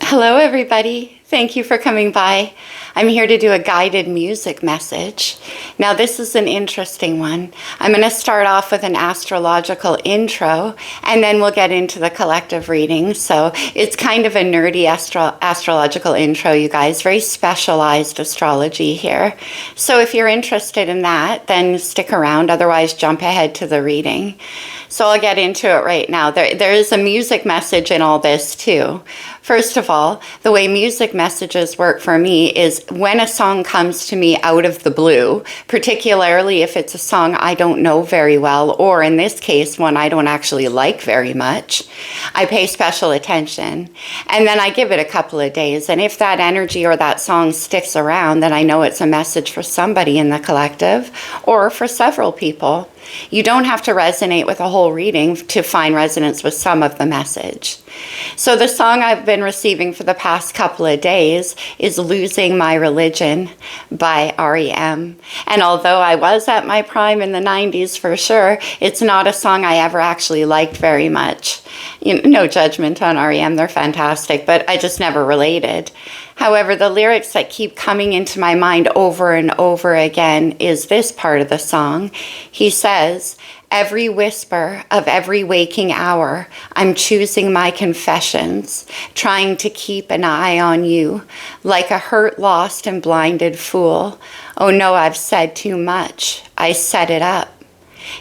Hello, everybody. Thank you for coming by. I'm here to do a guided music message. Now, this is an interesting one. I'm going to start off with an astrological intro, and then we'll get into the collective reading. So it's kind of a nerdy astrological intro, you guys. Very specialized astrology here. So if you're interested in that, then stick around. Otherwise, jump ahead to the reading. So I'll get into it right now. There is a music message in all this, too. First of all, the way music messages work for me is when a song comes to me out of the blue, particularly if it's a song I don't know very well, or in this case, one I don't actually like very much, I pay special attention. And then I give it a couple of days. And if that energy or that song sticks around, then I know it's a message for somebody in the collective or for several people. You don't have to resonate with a whole reading to find resonance with some of the message. So the song I've been receiving for the past couple of days is Losing My Religion by REM. And although I was at my prime in the 90s for sure, it's not a song I ever actually liked very much. No judgment on REM, they're fantastic, but I just never related. However, the lyrics that keep coming into my mind over and over again is this part of the song. He says, "Every whisper of every waking hour, I'm choosing my confessions, trying to keep an eye on you, like a hurt, lost, and blinded fool. Oh no, I've said too much. I set it up.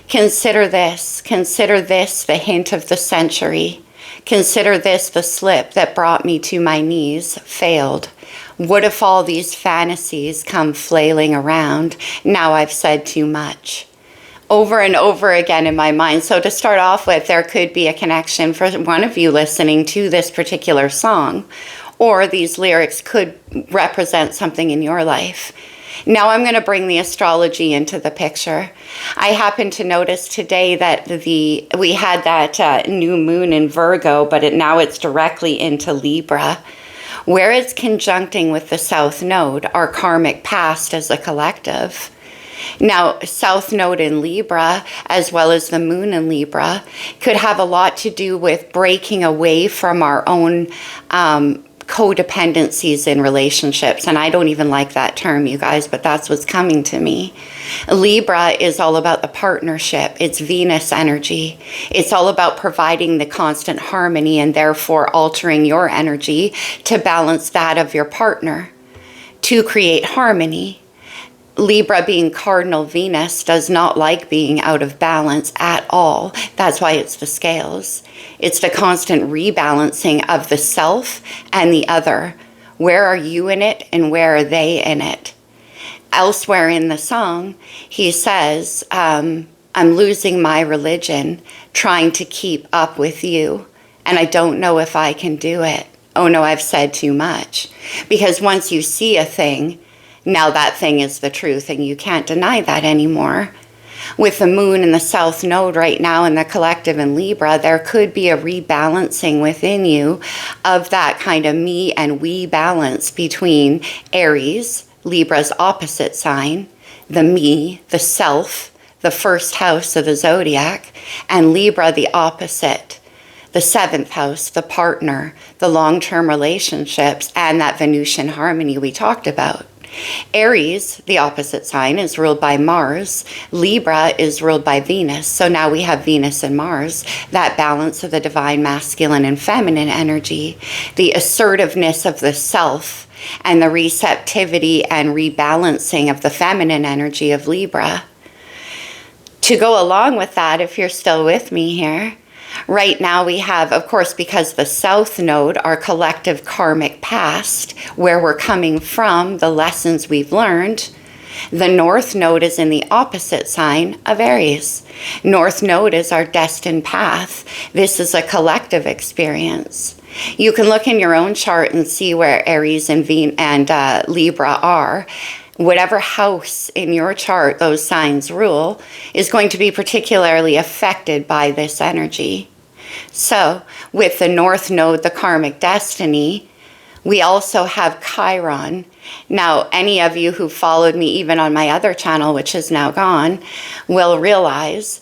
Consider this the hint of the century. Consider this the slip that brought me to my knees, failed. What if all these fantasies come flailing around? Now I've said too much." Over and over again in my mind. So to start off with, there could be a connection for one of you listening to this particular song, or these lyrics could represent something in your life. Now I'm going to bring the astrology into the picture. I happened to notice today that we had that new moon in Virgo, but now it's directly into Libra, where it's conjuncting with the South Node, our karmic past as a collective. Now, South Node in Libra, as well as the moon in Libra, could have a lot to do with breaking away from our own codependencies in relationships. And I don't even like that term, you guys, but that's what's coming to me. Libra is all about the partnership. It's Venus energy. It's all about providing the constant harmony and therefore altering your energy to balance that of your partner to create harmony. Libra, being cardinal Venus, does not like being out of balance at all. That's why it's the scales. It's the constant rebalancing of the self and the other. Where are you in it and where are they in it? Elsewhere in the song, he says, I'm losing my religion, trying to keep up with you, and I don't know if I can do it. Oh no, I've said too much. Because once you see a thing, now that thing is the truth, and you can't deny that anymore. With the moon in the South Node right now in the collective in Libra, there could be a rebalancing within you of that kind of me and we balance between Aries, Libra's opposite sign, the me, the self, the first house of the zodiac, and Libra, the opposite, the seventh house, the partner, the long-term relationships, and that Venusian harmony we talked about. Aries, the opposite sign, is ruled by Mars. Libra is ruled by Venus. So now we have Venus and Mars, that balance of the divine masculine and feminine energy, the assertiveness of the self, and the receptivity and rebalancing of the feminine energy of Libra. To go along with that, if you're still with me here, right now we have, of course, because the South Node, our collective karmic past, where we're coming from, the lessons we've learned. The North Node is in the opposite sign of Aries. North Node is our destined path. This is a collective experience. You can look in your own chart and see where Aries and Libra are. Whatever house in your chart those signs rule is going to be particularly affected by this energy. So with the North Node, the karmic destiny, we also have Chiron. Now, any of you who followed me even on my other channel, which is now gone, will realize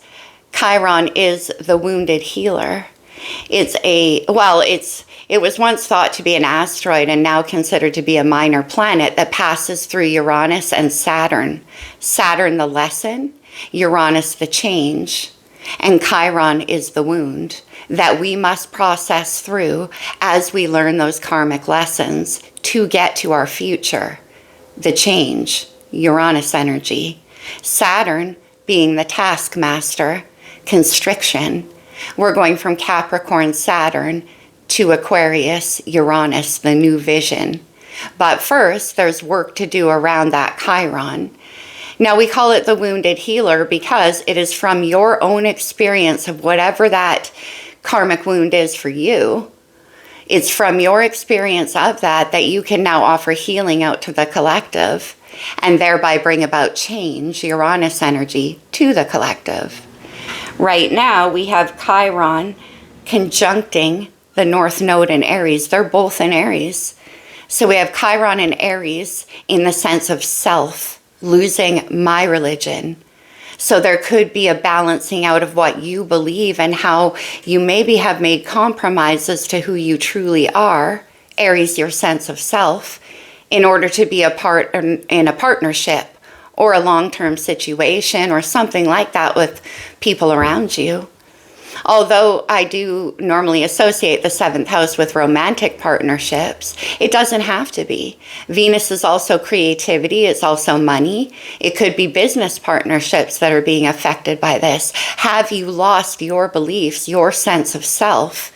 Chiron is the wounded healer. It was once thought to be an asteroid and now considered to be a minor planet that passes through Uranus and Saturn. Saturn, the lesson, Uranus, the change, and Chiron is the wound that we must process through as we learn those karmic lessons to get to our future, the change, Uranus energy. Saturn being the taskmaster, constriction. We're going from Capricorn, Saturn, to Aquarius, Uranus, the new vision. But first, there's work to do around that Chiron. Now, we call it the wounded healer because it is from your own experience of whatever that karmic wound is for you. It's from your experience of that you can now offer healing out to the collective and thereby bring about change, Uranus energy, to the collective. Right now, we have Chiron conjuncting the North Node in Aries. They're both in Aries. So we have Chiron in Aries in the sense of self, losing my religion. So there could be a balancing out of what you believe and how you maybe have made compromises to who you truly are, Aries, your sense of self, in order to be a part in a partnership or a long-term situation or something like that with people around you. Although I do normally associate the 7th house with romantic partnerships, it doesn't have to be. Venus is also creativity. It's also money. It could be business partnerships that are being affected by this. Have you lost your beliefs, your sense of self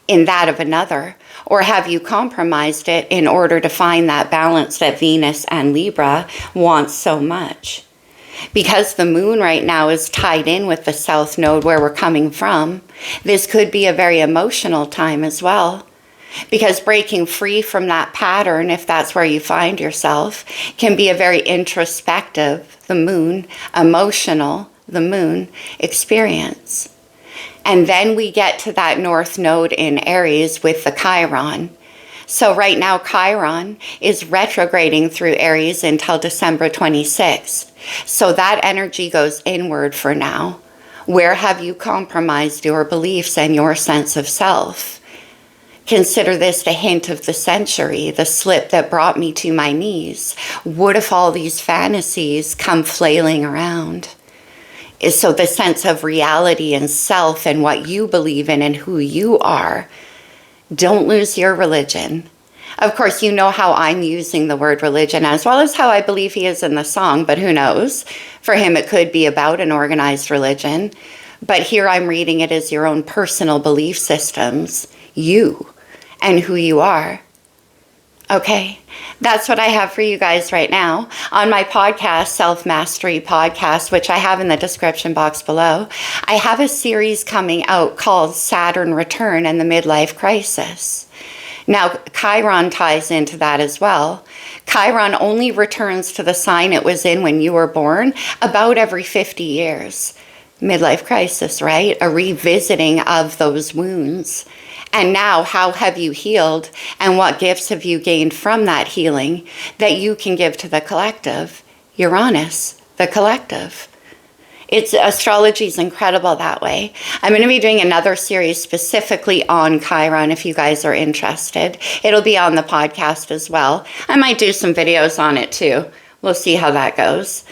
in that of another? Or have you compromised it in order to find that balance that Venus and Libra wants so much? Because the moon right now is tied in with the south node where we're coming from, this could be a very emotional time as well. Because breaking free from that pattern, if that's where you find yourself, can be a very introspective, the moon, emotional, the moon experience. And then we get to that north node in Aries with the Chiron. So right now, Chiron is retrograding through Aries until December 26th. So that energy goes inward for now. Where have you compromised your beliefs and your sense of self? Consider this the hint of the century, the slip that brought me to my knees. What if all these fantasies come flailing around? So the sense of reality and self and what you believe in and who you are. Don't lose your religion. Of course, you know how I'm using the word religion as well as how I believe he is in the song, but who knows? For him, it could be about an organized religion. But here I'm reading it as your own personal belief systems, you and who you are. Okay, that's what I have for you guys right now. On my podcast, Self Mastery Podcast, which I have in the description box below, I have a series coming out called Saturn Return and the Midlife Crisis. Now, Chiron ties into that as well. Chiron only returns to the sign it was in when you were born about every 50 years. Midlife crisis, right? A revisiting of those wounds. And now, how have you healed and what gifts have you gained from that healing that you can give to the collective? Uranus, the collective. Astrology is incredible that way. I'm going to be doing another series specifically on Chiron if you guys are interested. It'll be on the podcast as well. I might do some videos on it too. We'll see how that goes.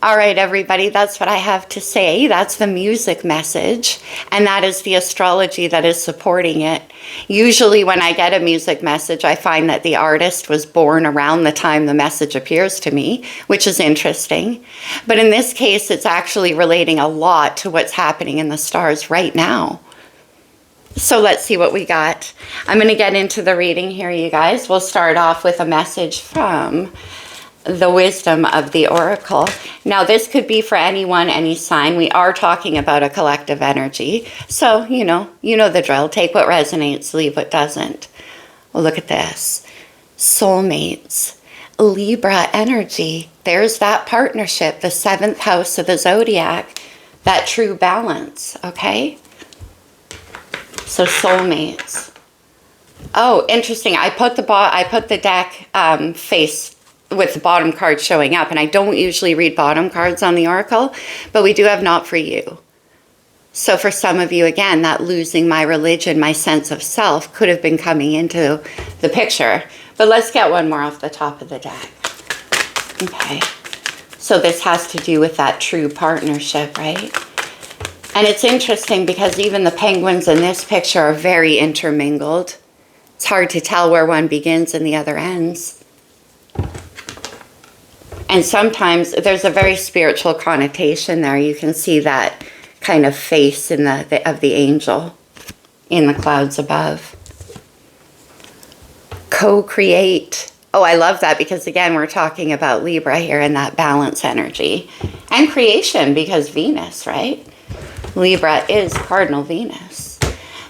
All right, everybody, that's what I have to say. That's the music message, and that is the astrology that is supporting it. Usually when I get a music message, I find that the artist was born around the time the message appears to me, which is interesting. But in this case, it's actually relating a lot to what's happening in the stars right now. So let's see what we got. I'm going to get into the reading here, you guys. We'll start off with a message from the wisdom of the oracle. Now, this could be for anyone, any sign. We are talking about a collective energy. So, you know the drill. Take what resonates, leave what doesn't. Well, look at this. Soulmates. Libra energy. There's that partnership, the 7th house of the zodiac. That true balance, okay? So, soulmates. Oh, interesting. I put the deck face with the bottom card showing up, and I don't usually read bottom cards on the oracle, but we do have not for you. So for some of you, again, that losing my religion, my sense of self could have been coming into the picture. But let's get one more off the top of the deck. Okay. So this has to do with that true partnership, right? And it's interesting because even the penguins in this picture are very intermingled. It's hard to tell where one begins and the other ends. And sometimes there's a very spiritual connotation there. You can see that kind of face in of the angel in the clouds above. Co-create. Oh, I love that because, again, we're talking about Libra here and that balance energy. And creation because Venus, right? Libra is cardinal Venus.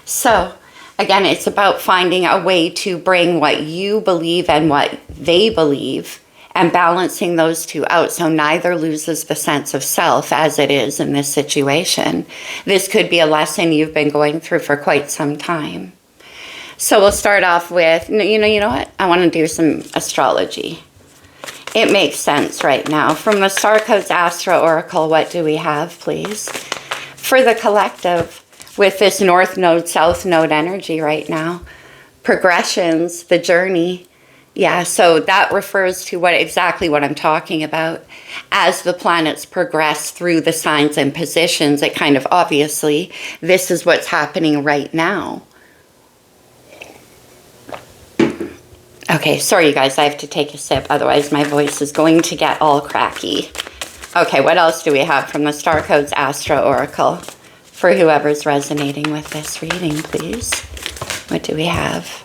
So, again, it's about finding a way to bring what you believe and what they believe and balancing those two out so neither loses the sense of self as it is in this situation. This could be a lesson you've been going through for quite some time. So we'll start off with, you know what? I want to do some astrology. It makes sense right now. From the Star Codes Astro Oracle, what do we have, please? For the collective, with this North Node, South Node energy right now, progressions, the journey. Yeah, so that refers to exactly what I'm talking about. As the planets progress through the signs and positions, it kind of obviously, this is what's happening right now. Okay, sorry you guys, I have to take a sip, otherwise my voice is going to get all cracky. Okay, what else do we have from the Star Codes Astro Oracle? For whoever's resonating with this reading, please. What do we have?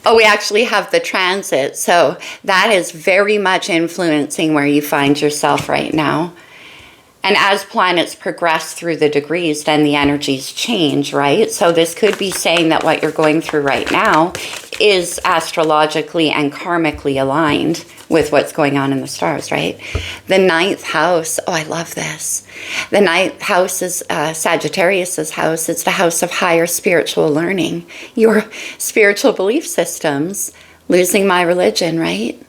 Oh, we actually have the transit. So that is very much influencing where you find yourself right now. And as planets progress through the degrees, then the energies change, right? So this could be saying that what you're going through right now is astrologically and karmically aligned with what's going on in the stars, right? The 9th house, oh, I love this. The 9th house is Sagittarius's house. It's the house of higher spiritual learning, your spiritual belief systems, losing my religion, right?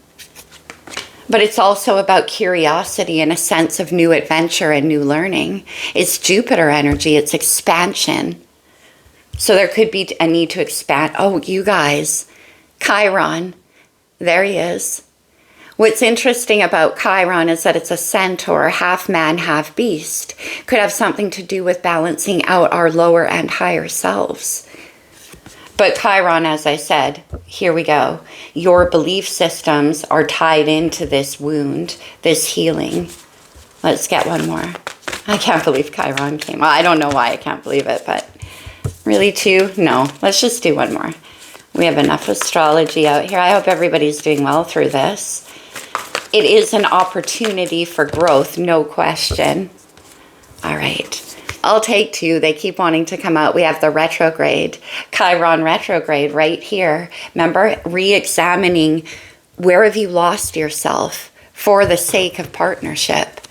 But it's also about curiosity and a sense of new adventure and new learning. It's Jupiter energy. It's expansion. So there could be a need to expand. Oh, you guys, Chiron, there he is. What's interesting about Chiron is that it's a centaur, half man, half beast. Could have something to do with balancing out our lower and higher selves. But Chiron, as I said, here we go. Your belief systems are tied into this wound, this healing. Let's get one more. I can't believe Chiron came. Well, I don't know why I can't believe it, but really two? No, let's just do one more. We have enough astrology out here. I hope everybody's doing well through this. It is an opportunity for growth, no question. All right. I'll take two. They keep wanting to come out. We have the retrograde, Chiron retrograde right here. Remember, re-examining where have you lost yourself for the sake of partnership,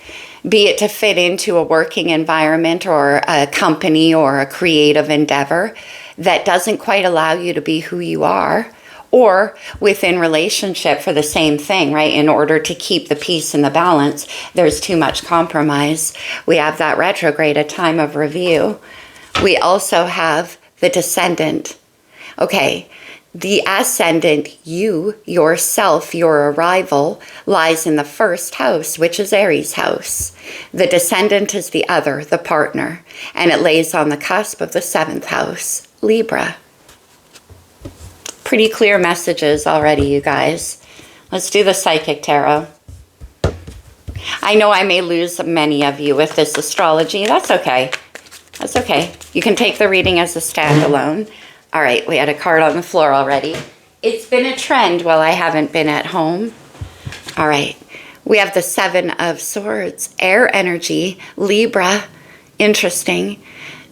be it to fit into a working environment or a company or a creative endeavor that doesn't quite allow you to be who you are, or within relationship for the same thing, right? In order to keep the peace and the balance, there's too much compromise. We have that retrograde, a time of review. We also have the descendant. Okay, the ascendant, you, yourself, your arrival, lies in the 1st house, which is Aries house. The descendant is the other, the partner, and it lays on the cusp of the 7th house, Libra. Pretty clear messages already, you guys. Let's do the Psychic Tarot. I know I may lose many of you with this astrology. That's okay. That's okay. You can take the reading as a standalone. All right, we had a card on the floor already. It's been a trend while I haven't been at home. All right, we have the 7 of Swords, air energy, Libra. Interesting.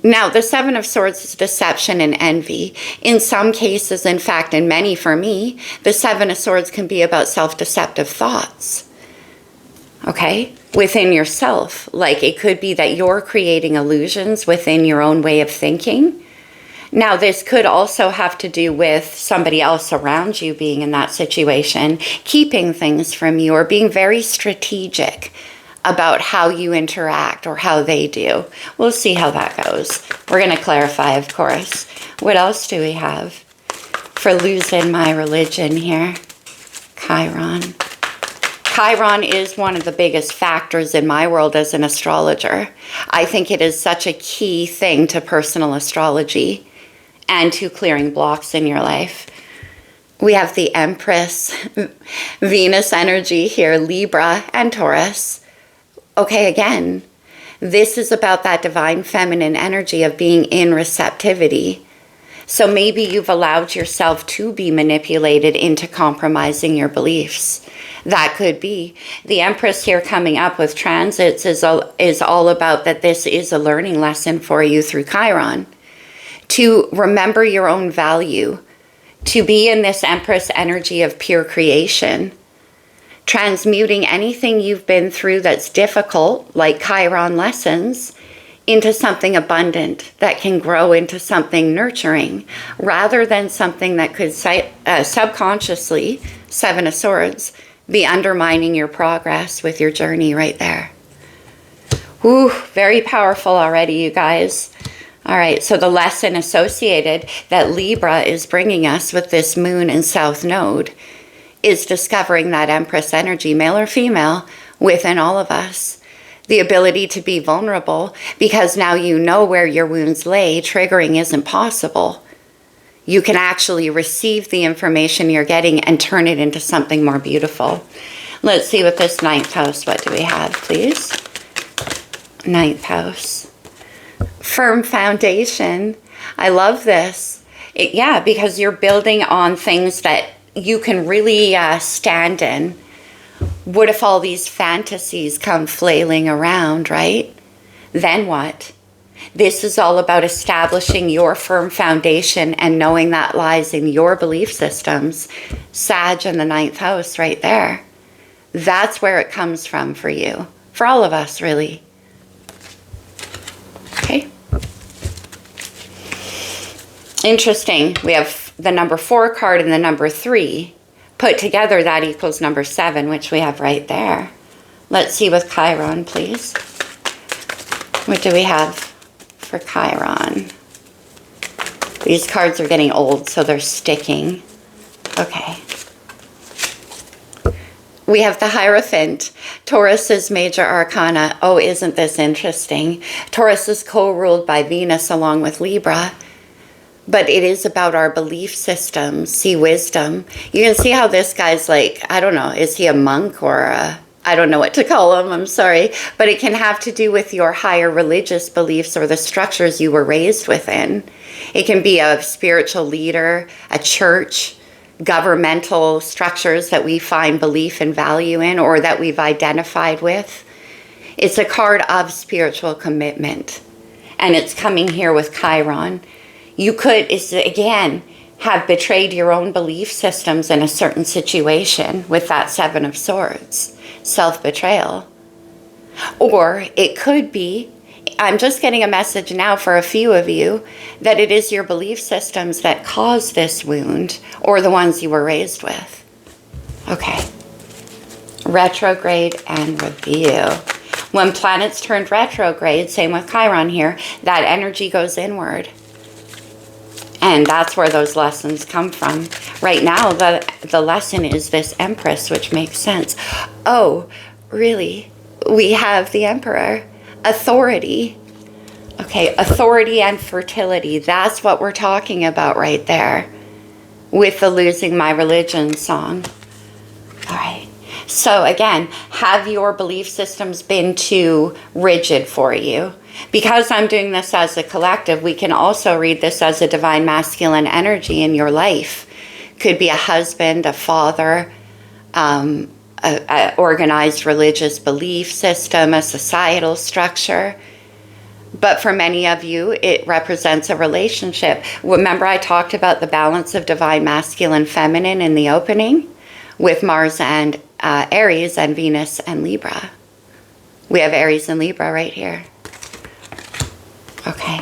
Now, the 7 of Swords is deception and envy. In some cases, in fact, in many for me, the 7 of Swords can be about self-deceptive thoughts. Okay? Within yourself. Like it could be that you're creating illusions within your own way of thinking. Now, this could also have to do with somebody else around you being in that situation, keeping things from you or being very strategic about how you interact or how they do. We'll see how that goes. We're going to clarify, of course. What else do we have for losing my religion here? Chiron. Chiron is one of the biggest factors in my world as an astrologer. I think it is such a key thing to personal astrology and to clearing blocks in your life. We have the Empress, Venus energy here, Libra and Taurus. Okay, again, this is about that divine feminine energy of being in receptivity. So maybe you've allowed yourself to be manipulated into compromising your beliefs. That could be. The Empress here coming up with transits is all about that this is a learning lesson for you through Chiron. To remember your own value, to be in this Empress energy of pure creation, transmuting anything you've been through that's difficult, like Chiron lessons, into something abundant that can grow into something nurturing, rather than something that could subconsciously, Seven of Swords, be undermining your progress with your journey right there. Whew, very powerful already, you guys. All right, so the lesson associated that Libra is bringing us with this moon and south node is discovering that Empress energy, male or female, within all of us. The ability to be vulnerable, because now you know where your wounds lay. Triggering isn't possible. You can actually receive the information you're getting and turn it into something more beautiful. Let's see with this ninth house. What do we have, please? Ninth house. Firm foundation. I love this. Yeah, because you're building on things that you can really stand in. What if all these fantasies come flailing around, right? Then what? This is all about establishing your firm foundation and knowing that lies in your belief systems. Sag in the ninth house right there. That's where it comes from for you. For all of us, really. Okay. Interesting. We have the number 4 card and the number 3. Put together, that equals number 7, which we have right there. Let's see with Chiron, please. What do we have for Chiron? These cards are getting old, so they're sticking. Okay. We have the Hierophant, Taurus's major arcana. Oh, isn't this interesting? Taurus is co-ruled by Venus along with Libra. But it is about our belief systems. See wisdom. You can see how this guy's like, I don't know, is he a monk or I don't know what to call him, I'm sorry. But it can have to do with your higher religious beliefs or the structures you were raised within. It can be a spiritual leader, a church, governmental structures that we find belief and value in or that we've identified with. It's a card of spiritual commitment. And it's coming here with Chiron. You could, again, have betrayed your own belief systems in a certain situation with that 7 of Swords, self-betrayal. Or it could be, I'm just getting a message now for a few of you, that it is your belief systems that cause this wound or the ones you were raised with. Okay. Retrograde and review. When planets turned retrograde, same with Chiron here, that energy goes inward. And that's where those lessons come from. Right now, the lesson is this Empress, which makes sense. Oh, really? We have the Emperor. Authority. Okay, authority and fertility. That's what we're talking about right there with the Losing My Religion song. All right. So again, have your belief systems been too rigid for you? Because I'm doing this as a collective, we can also read this as a divine masculine energy in your life. Could be a husband, a father, a organized religious belief system, a societal structure. But for many of you, it represents a relationship. Remember I talked about the balance of divine masculine feminine in the opening with Mars and Aries and Venus and Libra. We have Aries and Libra right here. Okay.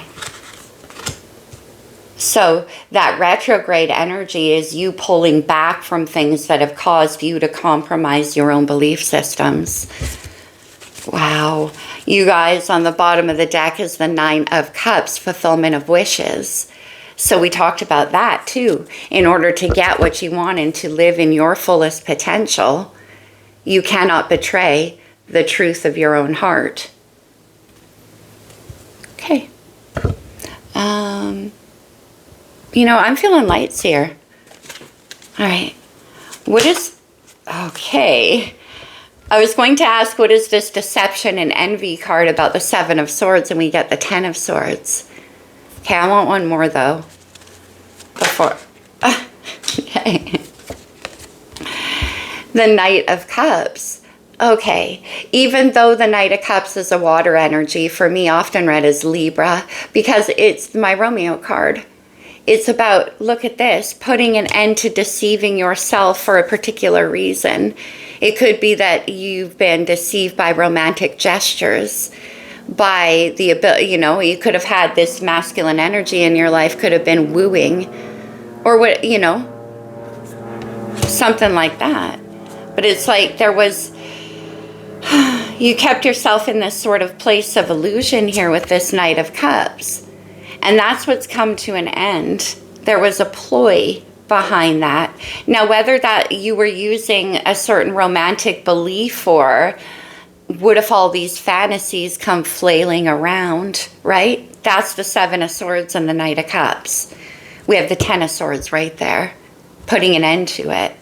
So that retrograde energy is you pulling back from things that have caused you to compromise your own belief systems. Wow. You guys, on the bottom of the deck is the Nine of Cups, fulfillment of wishes. So we talked about that too. In order to get what you want and to live in your fullest potential, you cannot betray the truth of your own heart. Okay. I'm feeling lights here. All right. Okay. I was going to ask, what is this deception and envy card about the Seven of Swords? And we get the Ten of Swords. Okay, I want one more though. Before. Okay. The Knight of Cups. Okay, even though the Knight of Cups is a water energy, for me often read as Libra, because it's my Romeo card. It's about, look at this, putting an end to deceiving yourself for a particular reason. It could be that you've been deceived by romantic gestures, by the ability, you could have had this masculine energy in your life, could have been wooing, or what, something like that. But it's like there was, you kept yourself in this sort of place of illusion here with this Knight of Cups. And that's what's come to an end. There was a ploy behind that. Now, whether that you were using a certain romantic belief, or what if all these fantasies come flailing around, right? That's the Seven of Swords and the Knight of Cups. We have the Ten of Swords right there, putting an end to it.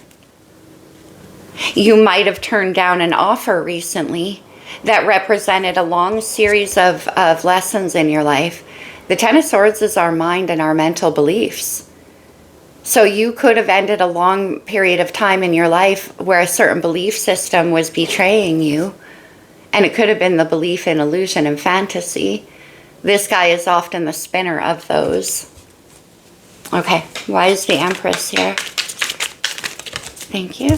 You might have turned down an offer recently that represented a long series of lessons in your life. The Ten of Swords is our mind and our mental beliefs. So you could have ended a long period of time in your life where a certain belief system was betraying you. And it could have been the belief in illusion and fantasy. This guy is often the spinner of those. Okay, why is the Empress here? Thank you.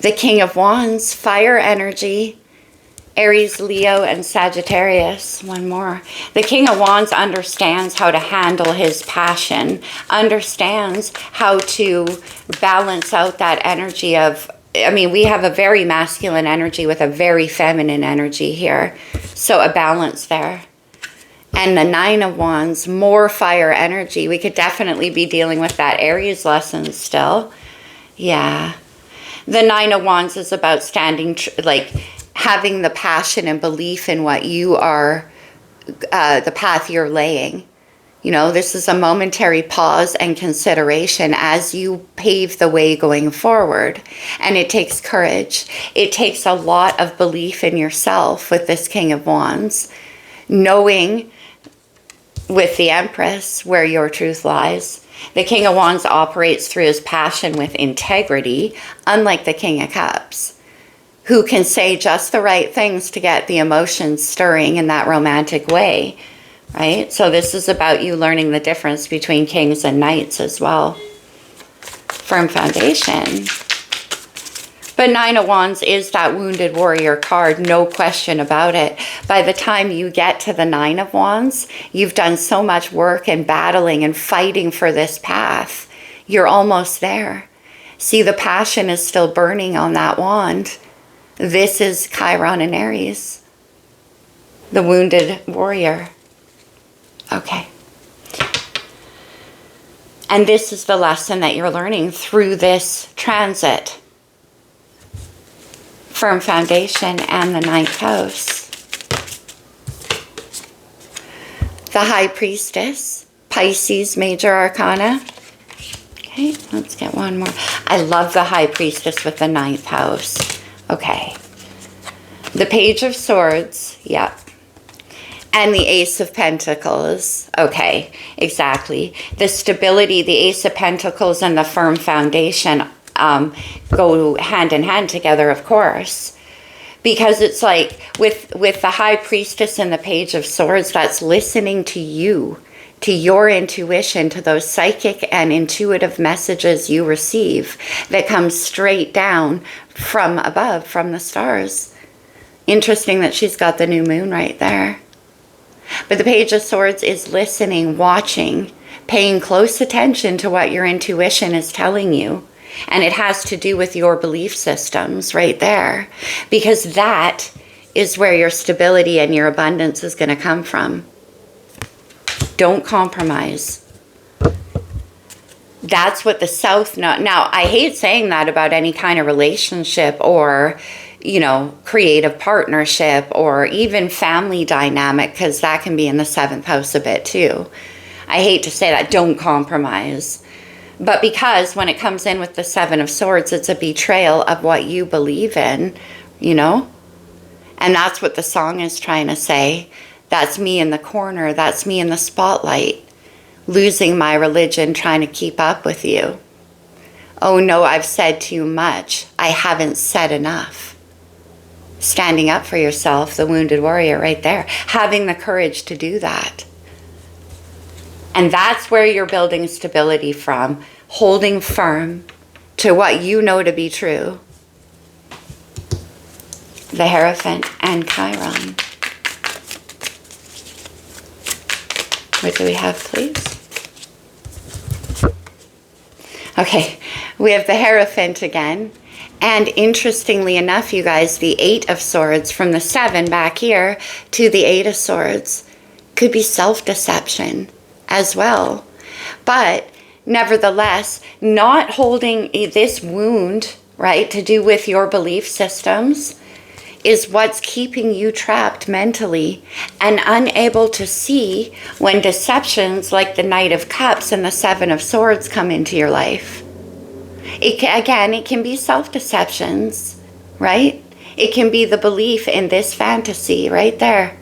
The King of Wands, fire energy. Aries, Leo, and Sagittarius. One more. The King of Wands understands how to handle his passion, understands how to balance out that energy of, we have a very masculine energy with a very feminine energy here. So a balance there. And the Nine of Wands, more fire energy. We could definitely be dealing with that Aries lesson still. Yeah. The Nine of Wands is about standing, having the passion and belief in what you are, the path you're laying. This is a momentary pause and consideration as you pave the way going forward. And it takes courage. It takes a lot of belief in yourself with this King of Wands, knowing with the Empress where your truth lies. The King of Wands operates through his passion with integrity, unlike the King of Cups, who can say just the right things to get the emotions stirring in that romantic way, right? So this is about you learning the difference between kings and knights as well. Firm foundation. But Nine of Wands is that wounded warrior card, no question about it. By the time you get to the Nine of Wands, you've done so much work and battling and fighting for this path. You're almost there. See, the passion is still burning on that wand. This is Chiron and Aries, the wounded warrior. Okay. And this is the lesson that you're learning through this transit. Firm foundation and the ninth house. The High Priestess, Pisces, major arcana. Okay, let's get one more. I love the High Priestess with the ninth house. Okay. The Page of Swords, yep. And the Ace of Pentacles. Okay, exactly. The stability, the Ace of Pentacles and the firm foundation go hand in hand together, of course. Because it's like with the High Priestess and the Page of Swords, that's listening to you, to your intuition, to those psychic and intuitive messages you receive that come straight down from above, from the stars. Interesting that she's got the new moon right there. But the Page of Swords is listening, watching, paying close attention to what your intuition is telling you. And it has to do with your belief systems right there, because that is where your stability and your abundance is going to come from. Don't compromise. That's what the South now, I hate saying that about any kind of relationship or, you know, creative partnership or even family dynamic, because that can be in the 7th house a bit too. I hate to say that, don't compromise. But because when it comes in with the 7 of Swords, it's a betrayal of what you believe in, you know? And that's what the song is trying to say. That's me in the corner. That's me in the spotlight. Losing my religion, trying to keep up with you. Oh no, I've said too much. I haven't said enough. Standing up for yourself, the wounded warrior right there. Having the courage to do that. And that's where you're building stability from. Holding firm to what you know to be true. The Hierophant and Chiron. What do we have, please? Okay, we have the Hierophant again. And interestingly enough, you guys, the 8 of Swords from the 7 back here to the 8 of Swords could be self-deception as well. But nevertheless, not holding this wound, right, to do with your belief systems is what's keeping you trapped mentally and unable to see when deceptions like the Knight of Cups and the 7 of Swords come into your life. It can be self-deceptions, right? It can be the belief in this fantasy right there.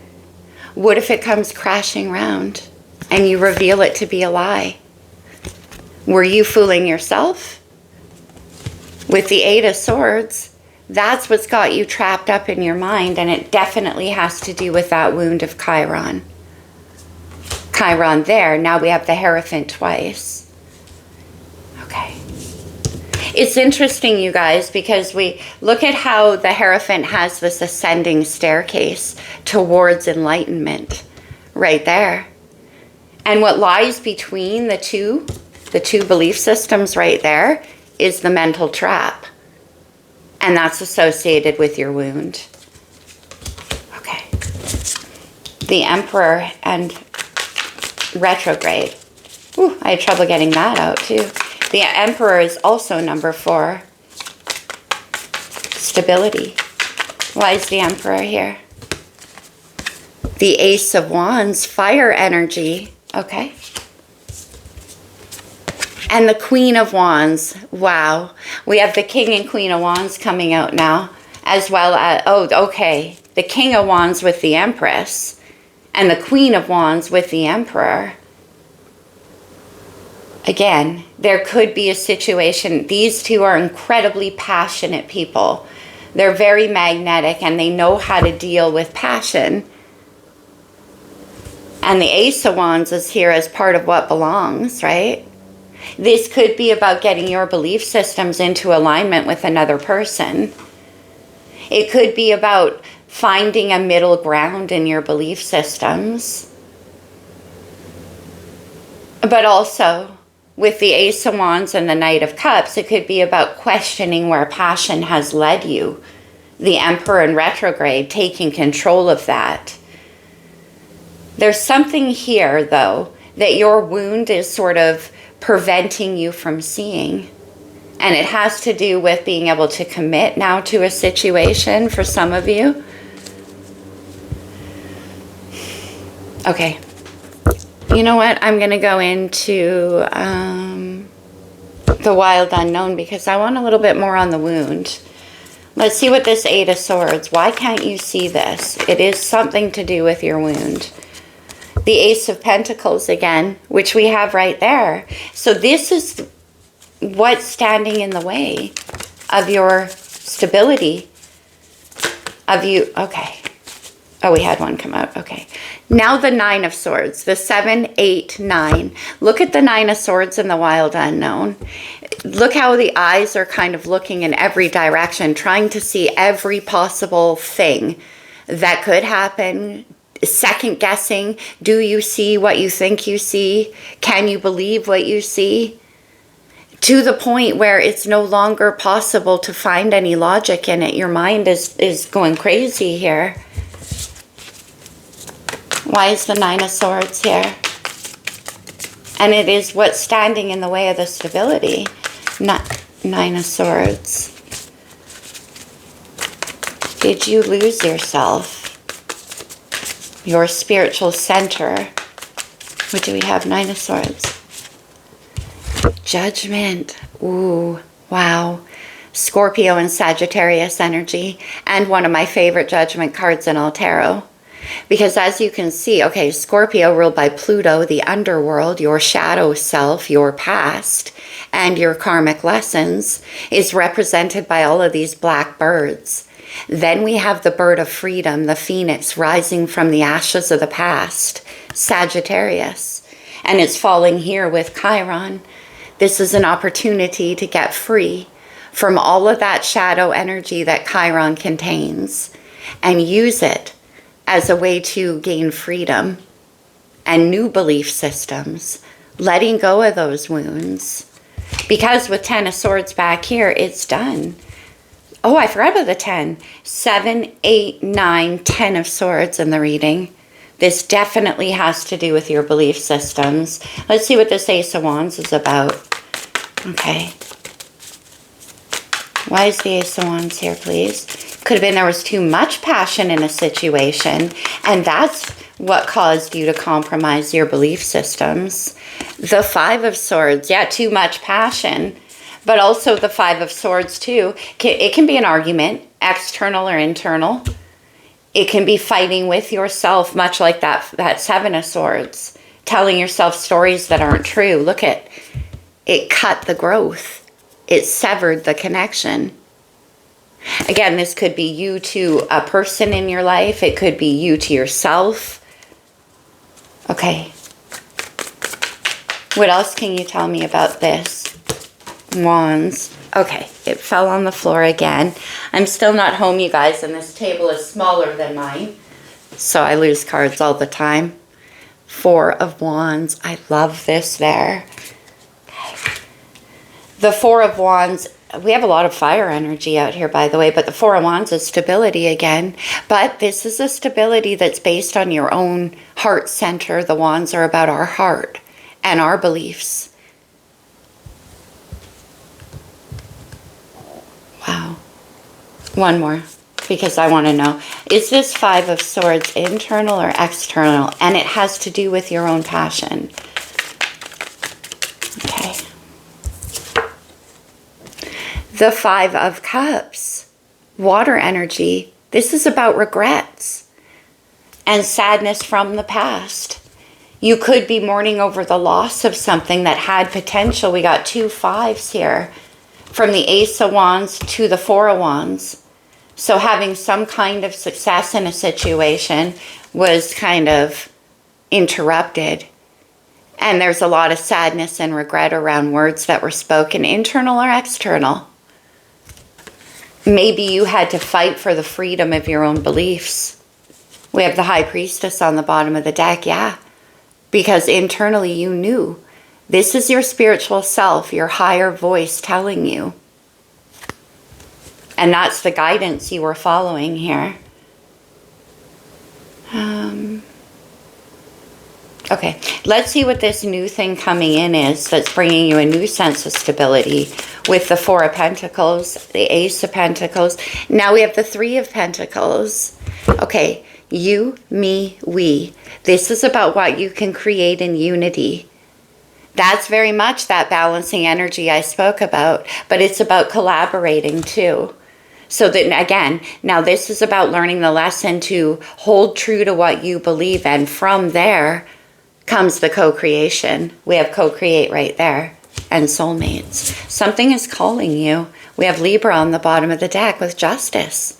What if it comes crashing round and you reveal it to be a lie? Were you fooling yourself? With the 8 of Swords, that's what's got you trapped up in your mind, and it definitely has to do with that wound of Chiron. Chiron there, now we have the Hierophant twice. Okay. It's interesting, you guys, because we look at how the Hierophant has this ascending staircase towards enlightenment right there. And what lies between the two belief systems right there is the mental trap. And that's associated with your wound. Okay. The Emperor and retrograde. Ooh, I had trouble getting that out too. The Emperor is also number 4. Stability. Why is the Emperor here? The Ace of Wands, fire energy. Okay. And the Queen of Wands. Wow. We have the King and Queen of Wands coming out now. As well as, oh, okay. The King of Wands with the Empress. And the Queen of Wands with the Emperor. Again, there could be a situation. These two are incredibly passionate people. They're very magnetic and they know how to deal with passion. And the Ace of Wands is here as part of what belongs, right? This could be about getting your belief systems into alignment with another person. It could be about finding a middle ground in your belief systems. But also, with the Ace of Wands and the Knight of Cups, it could be about questioning where passion has led you. The Emperor in retrograde, taking control of that. There's something here, though, that your wound is sort of preventing you from seeing. And it has to do with being able to commit now to a situation for some of you. Okay. You know what? I'm going to go into the wild unknown because I want a little bit more on the wound. Let's see what this 8 of Swords. Why can't you see this? It is something to do with your wound. The Ace of Pentacles again, which we have right there. So this is what's standing in the way of your stability, of you. Okay. Oh, we had one come out. Okay. Now the 9 of Swords, the 7, 8, 9. Look at the 9 of Swords in the wild unknown. Look how the eyes are kind of looking in every direction, trying to see every possible thing that could happen. Second guessing. Do you see what you think you see? Can you believe what you see? to the point where it's no longer possible to find any logic in it. Your mind is going crazy here. Why is the Nine of Swords here? And it is what's standing in the way of the stability. Nine of Swords. Did you lose yourself? Your spiritual center. What do we have? Nine of Swords. Judgment. Ooh, wow. Scorpio and Sagittarius energy. And one of my favorite judgment cards in all tarot. Because as you can see, okay, Scorpio ruled by Pluto, the underworld, your shadow self, your past, and your karmic lessons is represented by all of these black birds. Then we have the bird of freedom, the phoenix rising from the ashes of the past, Sagittarius. And it's falling here with Chiron. This is an opportunity to get free from all of that shadow energy that Chiron contains and use it as a way to gain freedom and new belief systems, letting go of those wounds. Because with 10 of Swords back here, it's done. Oh, I forgot about the 10. 7, 8, 9, 10 of Swords in the reading. This definitely has to do with your belief systems. Let's see what this Ace of Wands is about. Okay. Why is the Ace of Wands here, please? Could have been there was too much passion in a situation, and that's what caused you to compromise your belief systems. The Five of Swords, yeah, too much passion. But also the Five of Swords, too. It can be an argument, external or internal. It can be fighting with yourself, much like that Seven of Swords. Telling yourself stories that aren't true. Look at it, cut the growth. It severed the connection. Again, this could be you to a person in your life. It could be you to yourself. Okay. What else can you tell me about this? Wands. Okay, it fell on the floor again. I'm still not home, you guys, and this table is smaller than mine, so I lose cards all the time. Four of Wands. I love this there. Okay. The Four of Wands, we have a lot of fire energy out here, by the way, but the Four of Wands is stability again. But this is a stability that's based on your own heart center. The Wands are about our heart and our beliefs. Wow. One more, because I want to know. Is this Five of Swords internal or external? And it has to do with your own passion. Okay. The Five of Cups. Water energy. This is about regrets and sadness from the past. You could be mourning over the loss of something that had potential. We got two fives here. From the Ace of Wands to the Four of Wands. So having some kind of success in a situation was kind of interrupted. And there's a lot of sadness and regret around words that were spoken, internal or external. Maybe you had to fight for the freedom of your own beliefs. We have the High Priestess on the bottom of the deck, yeah. Because internally you knew. This is your spiritual self, your higher voice telling you. And that's the guidance you were following here. Okay, let's see what this new thing coming in is that's bringing you a new sense of stability with the Four of Pentacles, the Ace of Pentacles. Now we have the Three of Pentacles. Okay, you, me, we. This is about what you can create in unity. That's very much that balancing energy I spoke about, but it's about collaborating too. So that, again, now this is about learning the lesson to hold true to what you believe, and from there comes the co-creation. We have co-create right there, and soulmates. Something is calling you. We have Libra on the bottom of the deck with Justice.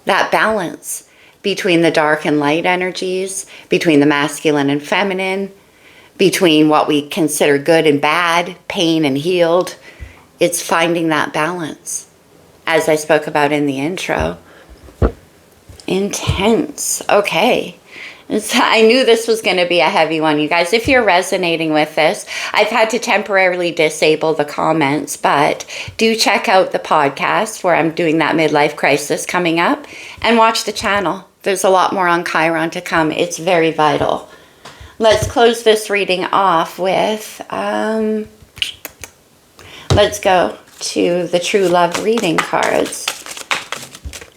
That balance between the dark and light energies, between the masculine and feminine, between what we consider good and bad, pain and healed. It's finding that balance, as I spoke about in the intro. Intense. Okay. I knew this was going to be a heavy one, you guys. If you're resonating with this, I've had to temporarily disable the comments, but do check out the podcast where I'm doing that midlife crisis coming up, and watch the channel. There's a lot more on Chiron to come. It's very vital. Let's close this reading off with, let's go to the True Love reading cards.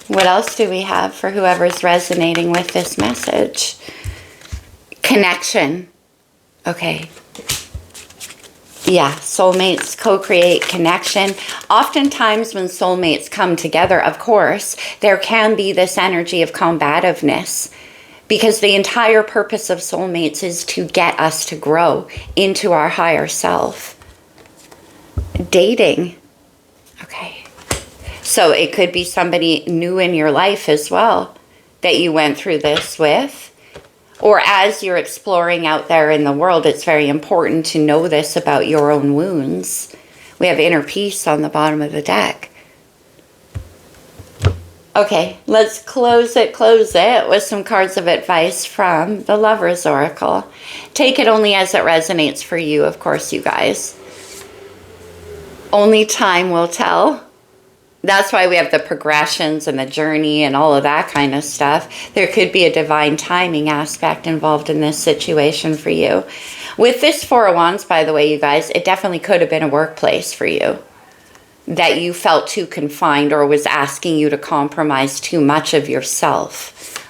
What else do we have for whoever's resonating with this message? Connection. Okay. Yeah, soulmates co-create connection. Oftentimes when soulmates come together, of course, there can be this energy of combativeness, because the entire purpose of soulmates is to get us to grow into our higher self. Dating. Okay. So it could be somebody new in your life as well that you went through this with. Or as you're exploring out there in the world, it's very important to know this about your own wounds. We have inner peace on the bottom of the deck. Okay, let's close it with some cards of advice from the Lover's Oracle. Take it only as it resonates for you, of course, you guys. Only time will tell. That's why we have the progressions and the journey and all of that kind of stuff. There could be a divine timing aspect involved in this situation for you. With this Four of Wands, by the way, you guys, it definitely could have been a workplace for you that you felt too confined or was asking you to compromise too much of yourself.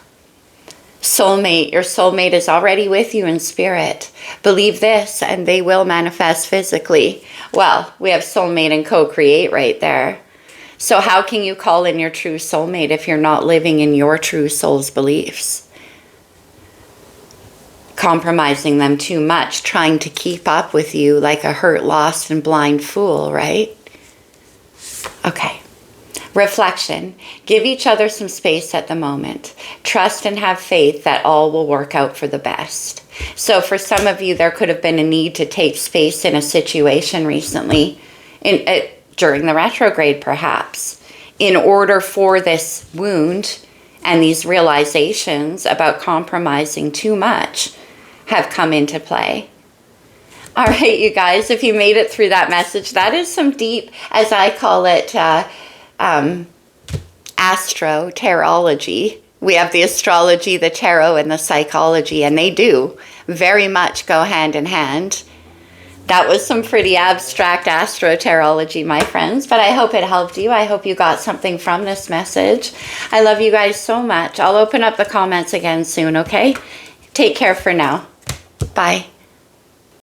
Soulmate, your soulmate is already with you in spirit. Believe this and they will manifest physically. Well, we have soulmate and co-create right there. So how can you call in your true soulmate if you're not living in your true soul's beliefs? Compromising them too much, trying to keep up with you like a hurt, lost, and blind fool, right? Okay. Reflection. Give each other some space at the moment. Trust and have faith that all will work out for the best. So for some of you, there could have been a need to take space in a situation recently, during the retrograde perhaps, in order for this wound and these realizations about compromising too much have come into play. All right, you guys, if you made it through that message, that is some deep, as I call it, astro-tarology. We have the astrology, the tarot, and the psychology, and they do very much go hand in hand. That was some pretty abstract astro-tarology, my friends, but I hope it helped you. I hope you got something from this message. I love you guys so much. I'll open up the comments again soon, okay? Take care for now. Bye.